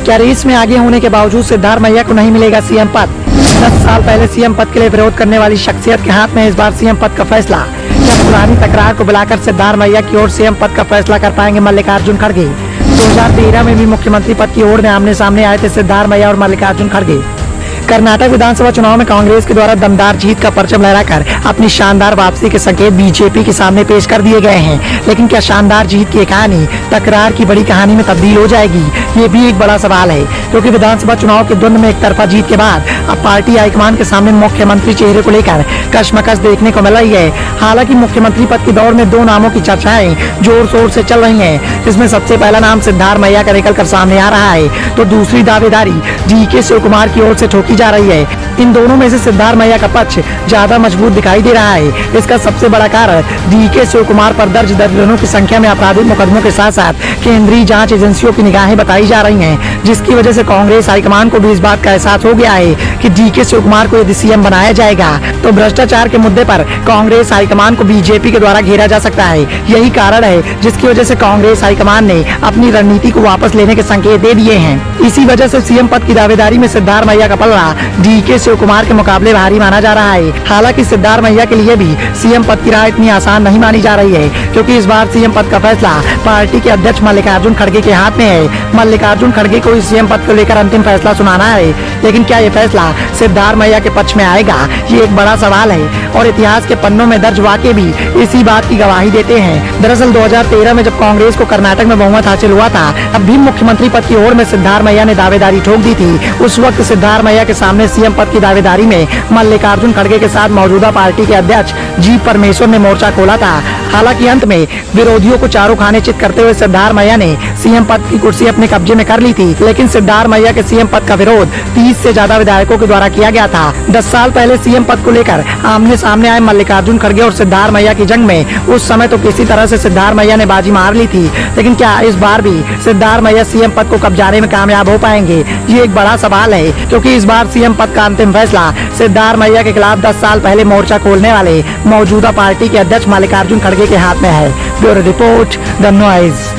क्या रेस में आगे होने के बावजूद सिद्धार्थ मैया को नहीं मिलेगा सीएम पद? 10 साल पहले सीएम पद के लिए विरोध करने वाली शख्सियत के हाथ में इस बार सीएम पद का फैसला। क्या पुरानी तकरार को बुलाकर सिद्धार्थ मैया की ओर सीएम पद का फैसला कर पाएंगे मल्लिकार्जुन खड़गे? 2013 में भी मुख्यमंत्री पद की ओर में आमने सामने आए थे सिद्धार्थ मैया और मल्लिकार्जुन खड़गे। कर्नाटक विधानसभा चुनाव में कांग्रेस के द्वारा दमदार जीत का परचम लहराकर अपनी शानदार वापसी के संकेत बीजेपी के सामने पेश कर दिए गए हैं। लेकिन क्या शानदार जीत की कहानी तकरार की बड़ी कहानी में तब्दील हो जाएगी? ये भी एक बड़ा सवाल है, क्योंकि विधानसभा चुनाव के द्वंद्व में एक तरफा जीत के बाद अब पार्टी हाईकमान के सामने मुख्यमंत्री चेहरे को लेकर कशमकश देखने को मिल रही है। हालांकि मुख्यमंत्री पद की दौड़ में 2 नामों की चर्चाएं जोर शोर से चल रही हैं। इसमें सबसे पहला नाम सिद्धार्थ मैया का निकल कर सामने आ रहा है, तो दूसरी दावेदारी डीके शिवकुमार की ओर से ठोकी जा रही है। इन दोनों में से सिद्धार्थ मैया का पक्ष ज्यादा मजबूत दिखाई दे रहा है। इसका सबसे बड़ा कारण डीके शिवकुमार पर दर्ज दर्जनों की संख्या में आपराधिक मुकदमों के साथ साथ केंद्रीय जांच एजेंसियों की निगाहें बताई जा रही हैं, जिसकी वजह से कांग्रेस हाईकमान को भी इस बात का एहसास हो गया है कि डीके शिवकुमार को यदि सीएम बनाया जाएगा तो भ्रष्टाचार के मुद्दे पर कांग्रेस हाईकमान को बीजेपी के द्वारा घेरा जा सकता है। यही कारण है जिसकी वजह से कांग्रेस हाईकमान ने अपनी रणनीति को वापस लेने के संकेत दे दिए हैं। इसी वजह से सीएम पद की दावेदारी में सिद्धार्थ मैया का पलड़ा डीके शिवकुमार के मुकाबले भारी माना जा रहा है। हालांकि सिद्धार्थ मैया के लिए भी सीएम पद की राह इतनी आसान नहीं मानी जा रही है, क्योंकि इस बार सीएम पद का फैसला पार्टी के अध्यक्ष मल्लिकार्जुन खड़गे के हाथ में है। मल्लिकार्जुन खड़गे को इस सीएम पद को लेकर अंतिम फैसला सुनाना है, लेकिन क्या ये फैसला सिद्धार्थ मैया के पक्ष में आएगा, ये एक बड़ा सवाल है। और इतिहास के पन्नों में दर्ज वाक़े भी इसी बात की गवाही देते हैं। दरअसल 2013 में जब कांग्रेस को कर्नाटक में बहुमत हासिल हुआ था, तब भी मुख्यमंत्री पद की ओर में सिद्धार्थ मैया ने दावेदारी ठोक दी थी। उस वक्त सिद्धार्थ मैया के सामने सीएम पद की दावेदारी में मल्लिकार्जुन खड़गे के साथ मौजूदा पार्टी के अध्यक्ष जी परमेश्वर ने मोर्चा खोला था। हालांकि अंत में विरोधियों को चारों खाने चित करते हुए सिद्धार्थ मैया ने सीएम पद की कुर्सी अपने कब्जे में कर ली थी। लेकिन सिद्धार्थ मैया के सीएम पद का विरोध 30 से ज्यादा विधायकों के द्वारा किया गया था। 10 साल पहले सीएम पद को लेकर आमने सामने आए मल्लिकार्जुन खड़गे और सिद्धार्थ मैया की जंग में उस समय तो किसी तरह से सिद्धार्थ मैया ने बाजी मार ली थी। लेकिन क्या इस बार भी सिद्धार्थ मैया सीएम पद को कब्जाने में कामयाब हो पाएंगे? ये एक बड़ा सवाल है, क्योंकि इस बार सीएम पद का अंतिम फैसला सिद्धार्थ मैया के खिलाफ 10 साल पहले मोर्चा खोलने वाले मौजूदा पार्टी के अध्यक्ष मल्लिकार्जुन खड़गे के हाथ में है। Bureau report, the noise.